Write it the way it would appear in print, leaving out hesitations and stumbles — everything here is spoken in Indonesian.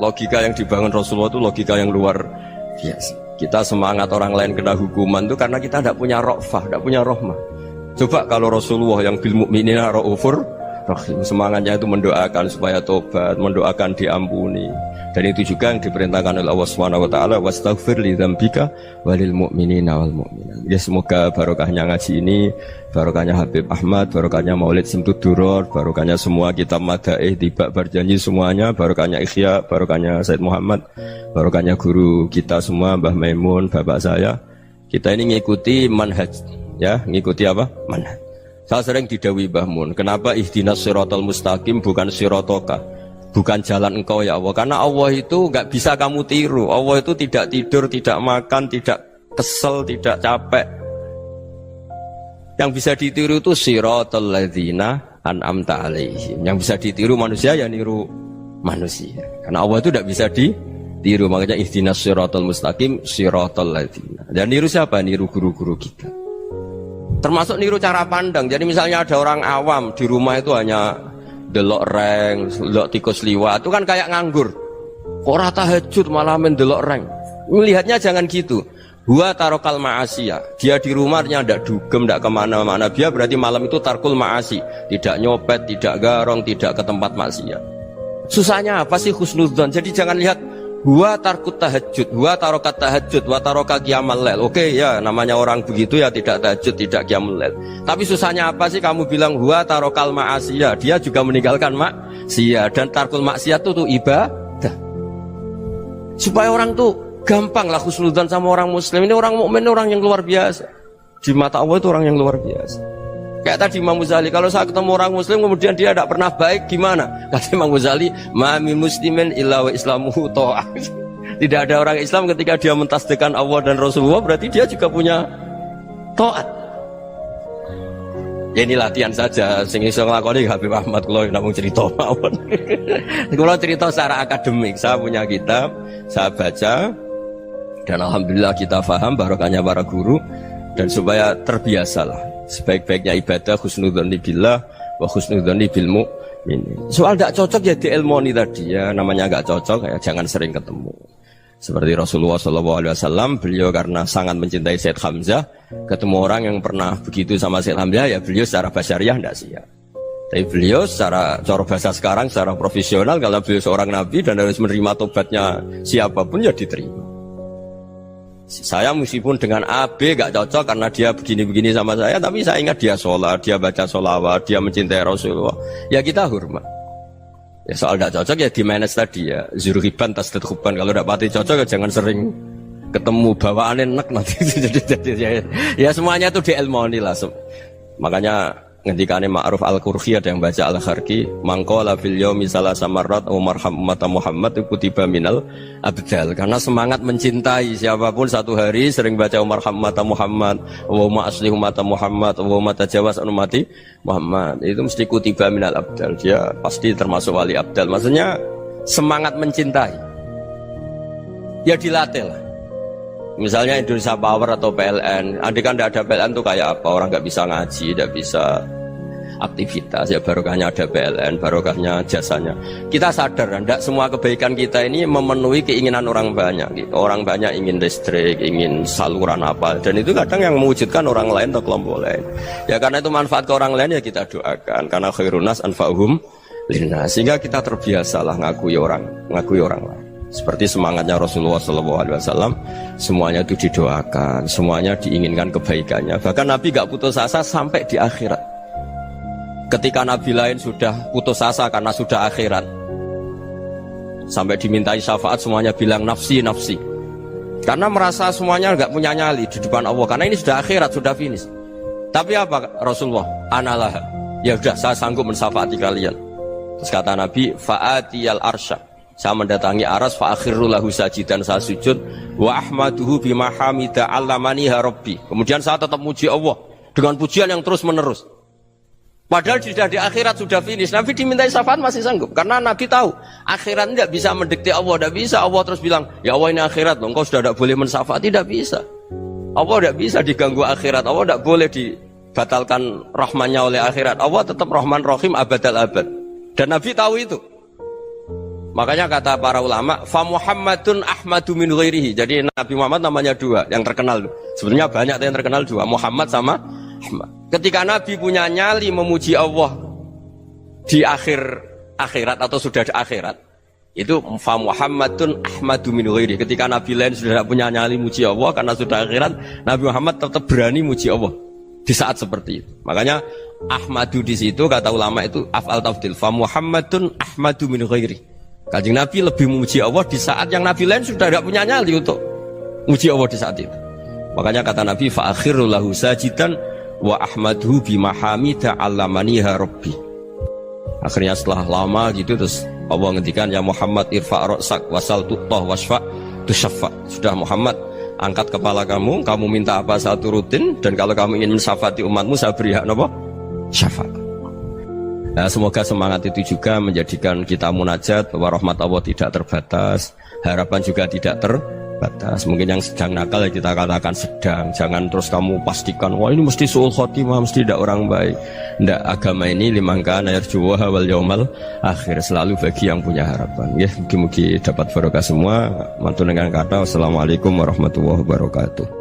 Logika yang dibangun Rasulullah itu logika yang luar biasa. Kita semangat orang lain kena hukuman itu karena kita tidak punya ra'fah, tidak punya rahmah. Coba kalau Rasulullah yang bil mu'minina ra'ufur rahim, semangatnya itu mendoakan supaya tobat, mendoakan diampuni. Dan itu juga yang diperintahkan oleh Allah Subhanahu wa taala, wastaghfir li dzambika walil mu'minina wal mu'minat. Ya, semoga barokahnya ngaji ini, barokahnya Habib Ahmad, barokahnya Maulid Simtud Duror, barokahnya semua kitab madaih tiba berjanji semuanya, barokahnya Ikhya, barokahnya Said Muhammad, barokahnya guru kita semua Mbah Maimun, bapak saya. Kita ini ngikuti manhaj, ya, ngikuti apa? Manhaj. Saya sering didhawuhi Mbah Mun, kenapa ihdinas siratal mustaqim bukan siratoka? Bukan jalan engkau ya Allah, karena Allah itu nggak bisa kamu tiru. Allah itu tidak tidur, tidak makan, tidak kesel, tidak capek. Yang bisa ditiru itu siratal ladzina an'amta alaihim. Yang bisa ditiru manusia ya niru manusia. Karena Allah itu tidak bisa ditiru, makanya ihdinas siratal mustaqim siratal ladzina. Dan niru siapa? Niru guru-guru kita. Termasuk niru cara pandang. Jadi misalnya ada orang awam di rumah itu hanya delok reng, delok tikus liwat, itu kan kayak nganggur. Kok ora tahajud malah main delok reng. Melihatnya jangan gitu. Huwa tarokal ma'asiyah. Dia di rumahnya ndak dugem, ndak kemana-mana. Dia berarti malam itu tarkul ma'asi. Tidak nyopet, tidak garong, tidak ke tempat maksiat. Susahnya apa sih husnudzon? Jadi jangan lihat huwa tarkut tahajud, huwa tarokat tahajud, wa taroka qiyamul lail. Oke ya, namanya orang begitu ya tidak tahajud, tidak qiyamul lail. Tapi susahnya apa sih kamu bilang huwa tarokal ma'asiyah? Dia juga meninggalkan maksiat, dan tarkul maksiat itu tuh ibadah. Supaya orang tuh gampang lah husnudzon sama orang muslim. Ini orang mukmin, orang yang luar biasa. Di mata Allah itu orang yang luar biasa. Kayak tadi Imam Ghazali, kalau saya ketemu orang muslim kemudian dia tidak pernah baik, gimana? Kata Imam Ghazali, ma min muslimin illa wa islamuhu ta'ah. Tidak ada orang Islam ketika dia mentasdihkan Allah dan Rasulullah, berarti dia juga punya taat. Ya ini latihan saja, sing iso nglakoni Habib Ahmad kula namung cerita mawon. Kula cerita secara akademik, saya punya kitab, saya baca, dan alhamdulillah kita paham barokahnya para guru, dan supaya terbiasalah. Sebaik-baiknya ibadah husnudzon billah wa husnudzon bil mu'min. Soal tidak cocok ya diilmoni tadi ya, namanya nggak cocok ya jangan sering ketemu. Seperti Rasulullah SAW, beliau karena sangat mencintai Said Hamzah, ketemu orang yang pernah begitu sama Said Hamzah ya beliau secara basyariah tidak siap. Tapi beliau secara cara bahasa sekarang, secara profesional, kalau beliau seorang nabi dan harus menerima tobatnya siapapun ya diterima. Saya meskipun dengan AB gak cocok karena dia begini-begini sama saya, tapi saya ingat dia sholat, dia baca sholawat, dia mencintai Rasulullah, ya kita hormat. Ya soal gak cocok ya di manage tadi ya, zuruhiban tasdid huban. Kalau gak pati cocok ya jangan sering ketemu, bawaannya enak nanti. Ya semuanya itu diilmoni lah. Makanya ngendikane Ma'ruf Al-Qurhi ada yang baca Al-Kharki, mangqala fil yaumi salasa marrat wa marham ummata Muhammad kutiba minal abdal. Karena semangat mencintai siapapun satu hari sering baca marham ummata Muhammad, wa ma aslih ummata Muhammad, wa ma tajawaz an ummati Muhammad, itu mesti kutiba minal abdal. Dia pasti termasuk wali abdal. Maksudnya semangat mencintai ya dilatih lah. Misalnya Indonesia Power atau PLN, andai kan tidak ada PLN tuh kayak apa? Orang nggak bisa ngaji, tidak bisa aktivitas. Ya barokahnya ada PLN, barokahnya jasanya. Kita sadar, tidak semua kebaikan kita ini memenuhi keinginan orang banyak. Gitu. Orang banyak ingin listrik, ingin saluran apa, dan itu kadang yang mewujudkan orang lain atau kelompok lain. Ya karena itu manfaat ke orang lain ya kita doakan. Karena khairunas anfa'uhum linnas, sehingga kita terbiasalah ngakui orang lain. Seperti semangatnya Rasulullah SAW, semuanya itu didoakan, semuanya diinginkan kebaikannya. Bahkan Nabi gak putus asa sampai di akhirat. Ketika Nabi lain sudah putus asa karena sudah akhirat, sampai dimintai syafaat semuanya bilang nafsi, nafsi. Karena merasa semuanya gak punya nyali di depan Allah, karena ini sudah akhirat, sudah finish. Tapi apa Rasulullah? Analah, ya sudah saya sanggup mensyafaati kalian. Terus kata Nabi, fa'atiyal arsya, saya mendatangi aras, fa'akhirru lahu sajidan, saya sujud, wa ahmaduhu bima hamida allamaniha rabbi. Kemudian saya tetap muji Allah dengan pujian yang terus menerus. Padahal sudah di akhirat, sudah finish. Nabi dimintai syafaat masih sanggup, karena Nabi tahu akhirat tidak bisa mendikte Allah, tidak bisa. Allah terus bilang, ya Allah ini akhirat loh, engkau sudah tidak boleh mensyafaat, tidak bisa. Allah tidak bisa diganggu akhirat, Allah tidak boleh dibatalkan rahmannya oleh akhirat. Allah tetap Rahman Rahim abadal abad. Dan Nabi tahu itu. Makanya kata para ulama, fa Muhammadun ahmadu min ghairihi. Jadi Nabi Muhammad namanya dua yang terkenal. Sebenarnya banyak yang terkenal dua, Muhammad sama Ahmad. Ketika Nabi punya nyali memuji Allah di akhirat atau sudah di akhirat, itu fa Muhammadun ahmadu min ghairihi. Ketika Nabi lain sudah punya nyali muji Allah karena sudah akhirat, Nabi Muhammad tetap berani muji Allah di saat seperti itu. Makanya Ahmadu di situ kata ulama itu af'al tafdil, fa Muhammadun ahmadu min ghairihi. Kanjeng Nabi lebih memuji Allah di saat yang Nabi lain sudah tidak punya nyali untuk memuji Allah di saat itu. Makanya kata Nabi, fa akhiru lahu sajidan wa ahmaduhu bimahamida allamaniha rabbi. Akhirnya setelah lama gitu terus Allah ngendikan, ya Muhammad irfa' ra'sak wasal tu'tah wasfa' tusyaffa. Sudah Muhammad, angkat kepala kamu minta apa saya turutin, dan kalau kamu ingin mensyafaati umatmu saya beri hak apa? Syafaat. Nah, semoga semangat itu juga menjadikan kita munajat bahwa rahmat Allah tidak terbatas, harapan juga tidak terbatas. Mungkin yang sedang nakal ya kita katakan sedang, jangan terus kamu pastikan wah ini mesti suul khotimah, mesti tidak orang baik. Tidak, agama ini liman kana yarjuwaha wal yaumal akhir, selalu bagi yang punya harapan. Ya, mugi-mugi dapat barokah semua. Mantul dengan kata wassalamualaikum warahmatullahi wabarakatuh.